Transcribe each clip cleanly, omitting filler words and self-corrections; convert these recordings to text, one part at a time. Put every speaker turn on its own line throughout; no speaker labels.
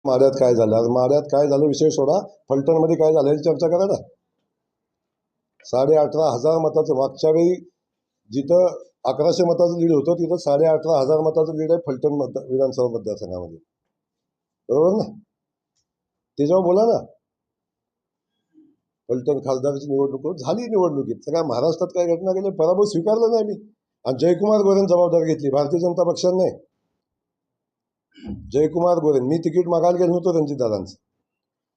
माढ्यात काय झालं, आज माढ्यात काय झालं विषय सोडा, फलटणमध्ये काय झालं याची चर्चा करा ना. 18,500 मताचं, मागच्या वेळी जिथं 1100 मताचं लीड होतं तिथं 18,500 मताचं लीड आहे फलटण विधानसभा मतदारसंघामध्ये, बरोबर ना? त्याच्यावर बोला ना. फलटण खासदाराची निवडणूक झाली, निवडणुकीत सगळ्या महाराष्ट्रात काय घटना गेली, पराभव स्वीकारला नाही मी. आणि जयकुमार गोरेन जबाबदारी घेतली, भारतीय जनता पक्षाने नाही. जयकुमार गोरेन, मी तिकीट मागायला गेलो नव्हतो रणजितदादांचं,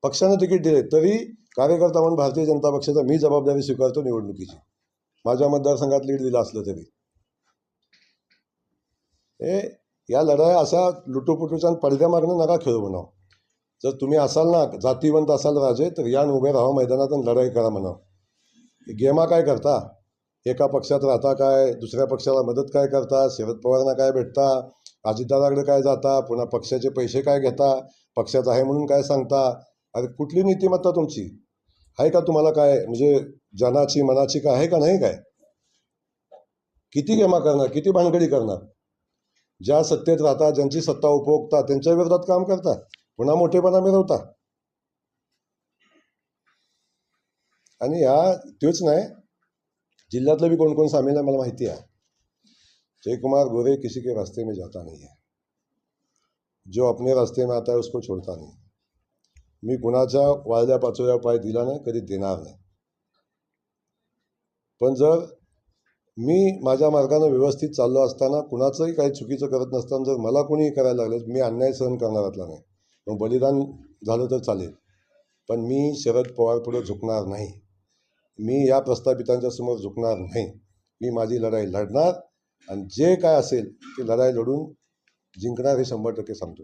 पक्षाने तिकीट दिले, तरी कार्यकर्ता म्हणून भारतीय जनता पक्षाचा मी जबाबदारी स्वीकारतो निवडणुकीची, माझ्या मतदारसंघात लीड दिला असलं तरी. या लढाया अशा लुटूपुटूच्या पडद्या मागणं नका खेळू म्हणावं. जर तुम्ही असाल ना जातीवंत असाल राजे, तर यान उभे राहा मैदानात आणि लढाई करा म्हणावं. गेमा काय करता, एका पक्षात राहता काय, दुसऱ्या पक्षाला मदत काय करता, शरद पवारांना काय भेटता, अजितदादाकडे काय जाता, पुन्हा पक्षाचे पैसे काय घेता, पक्षात आहे म्हणून काय सांगता. अरे कुठली नीतिमत्ता तुमची आहे का? तुम्हाला काय म्हणजे जनाची मनाची काय आहे का नाही? काय किती गेमा करणार, किती भानगडी करणार? ज्या सत्तेत राहता, ज्यांची सत्ता उपभोगता, त्यांच्या विरोधात काम करता, पुन्हा मोठेपणा मिळवता. आणि तेच नाही, जिल्ह्यातलं भी कोण कोण सामील आहे मला माहिती आहे. जयकुमार गोरे किसी के रास्ते में जाता नहीं है, जो अपने रास्ते में आता है उसको छोड़ता नहीं. मी कुणाच्या वाळल्या पाचोळ्या पाय दिला नाही, कधी देणार नाही. पण जर मी माझ्या मार्गाने व्यवस्थित चाललो असताना, कुणाचंही काही चुकीचं करत नसताना जर मला कोणी करायला लागलं, मी अन्याय सहन करणारातला नाही. मग बलिदान झालं तर चालेल, पण मी शरद पवार पुढे झुकणार नाही. मी या प्रस्थापितांच्या समोर झुकणार नाही. मी माझी लढाई लढणार आणि जे काय असेल ते लढाई लढून जिंकणार हे 100% सांगतो.